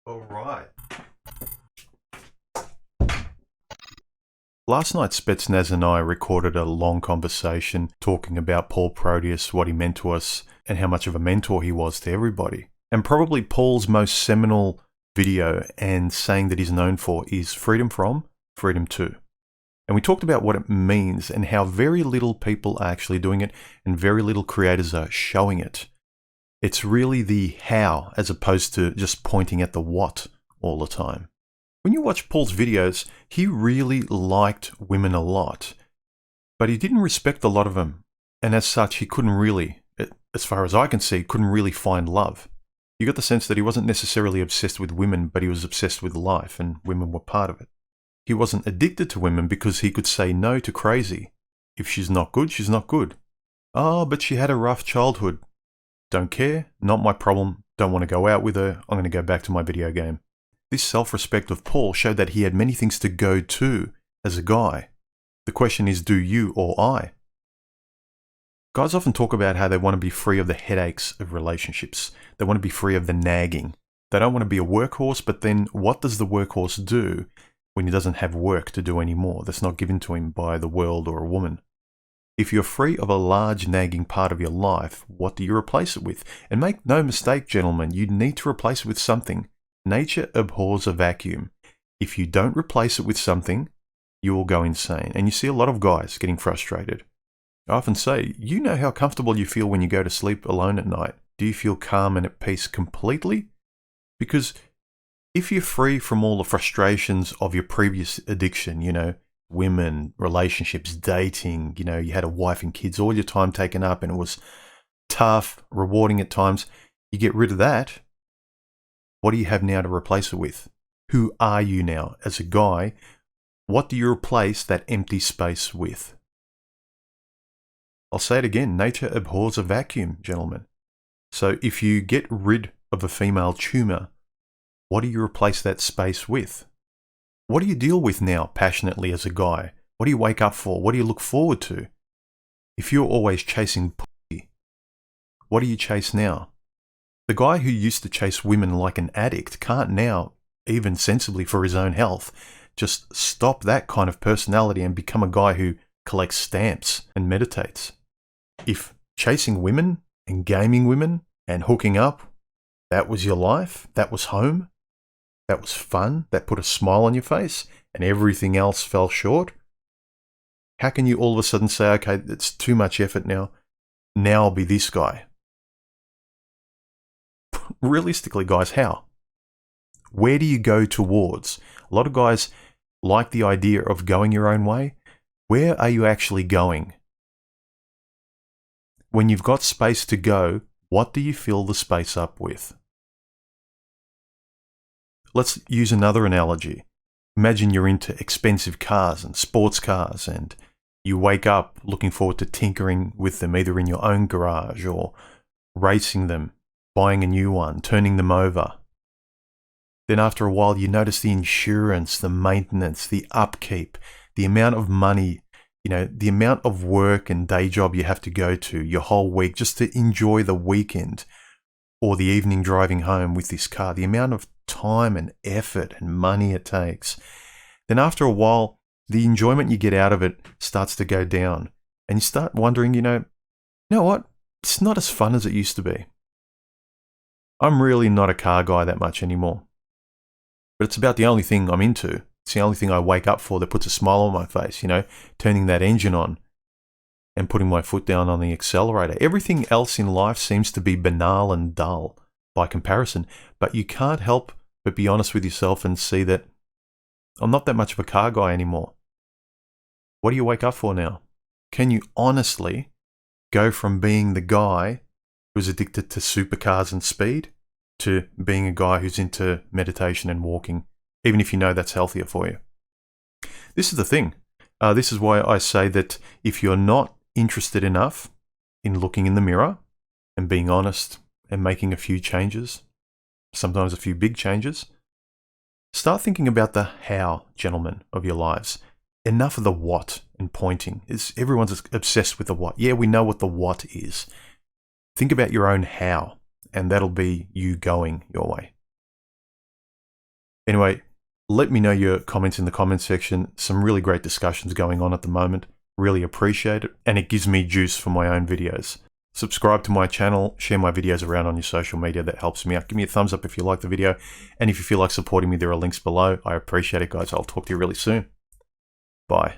All right. Last night, Spetsnaz and I recorded a long conversation talking about Paul Proteus, what he meant to us, and how much of a mentor he was to everybody. And probably Paul's most seminal video and saying that he's known for is freedom from, freedom to. And we talked about what it means and how very little people are actually doing it and very little creators are showing it. It's really the how as opposed to just pointing at the what all the time. When you watch Paul's videos, he really liked women a lot, but he didn't respect a lot of them. And as such, he couldn't really, as far as I can see, couldn't really find love. You got the sense that he wasn't necessarily obsessed with women, but he was obsessed with life, and women were part of it. He wasn't addicted to women because he could say no to crazy. If she's not good, she's not good. Oh, but she had a rough childhood. Don't care, not my problem, don't want to go out with her, I'm going to go back to my video game. This self-respect of Paul showed that he had many things to go to as a guy. The question is, do you or I? Guys often talk about how they want to be free of the headaches of relationships. They want to be free of the nagging. They don't want to be a workhorse, but then what does the workhorse do when he doesn't have work to do anymore that's not given to him by the world or a woman? If you're free of a large nagging part of your life, what do you replace it with? And make no mistake, gentlemen, you need to replace it with something. Nature abhors a vacuum. If you don't replace it with something, you will go insane. And you see a lot of guys getting frustrated. I often say, you know how comfortable you feel when you go to sleep alone at night. Do you feel calm and at peace completely? Because if you're free from all the frustrations of your previous addiction, women, relationships, dating, you had a wife and kids, all your time taken up and it was tough, rewarding at times, you get rid of that. What do you have now to replace it with? Who are you now as a guy? What do you replace that empty space with? I'll say it again, nature abhors a vacuum, gentlemen. So if you get rid of a female tumor, what do you replace that space with? What do you deal with now passionately as a guy? What do you wake up for? What do you look forward to? If you're always chasing pussy, what do you chase now? The guy who used to chase women like an addict can't now, even sensibly for his own health, just stop that kind of personality and become a guy who collects stamps and meditates. If chasing women and gaming women and hooking up, that was your life, that was home, that was fun, that put a smile on your face, and everything else fell short, how can you all of a sudden say, okay, it's too much effort now I'll be this guy? Realistically, guys, how? Where do you go towards? A lot of guys like the idea of going your own way. Where are you actually going? When you've got space to go, what do you fill the space up with? Let's use another analogy. Imagine you're into expensive cars and sports cars and you wake up looking forward to tinkering with them either in your own garage or racing them, buying a new one, turning them over. Then after a while you notice the insurance, the maintenance, the upkeep, the amount of money, the amount of work and day job you have to go to your whole week just to enjoy the weekend or the evening driving home with this car, the amount of time and effort and money it takes. Then after a while, the enjoyment you get out of it starts to go down and you start wondering, you know what? It's not as fun as it used to be. I'm really not a car guy that much anymore. But it's about the only thing I'm into. It's the only thing I wake up for that puts a smile on my face, turning that engine on and putting my foot down on the accelerator. Everything else in life seems to be banal and dull by comparison, but you can't help but be honest with yourself and see that I'm not that much of a car guy anymore. What do you wake up for now? Can you honestly go from being the guy who's addicted to supercars and speed to being a guy who's into meditation and walking, even if you know that's healthier for you? This is the thing. This is why I say that if you're not interested enough in looking in the mirror and being honest and making a few changes, sometimes a few big changes, start thinking about the how, gentlemen, of your lives. Enough of the what and pointing. Everyone's obsessed with the what. Yeah, we know what the what is. Think about your own how, and that'll be you going your way. Anyway, let me know your comments in the comments section. Some really great discussions going on at the moment. Really appreciate it, and it gives me juice for my own videos. Subscribe to my channel, share my videos around on your social media. That helps me out. Give me a thumbs up if you like the video, and if you feel like supporting me, there are links below. I appreciate it, guys. I'll talk to you really soon. Bye.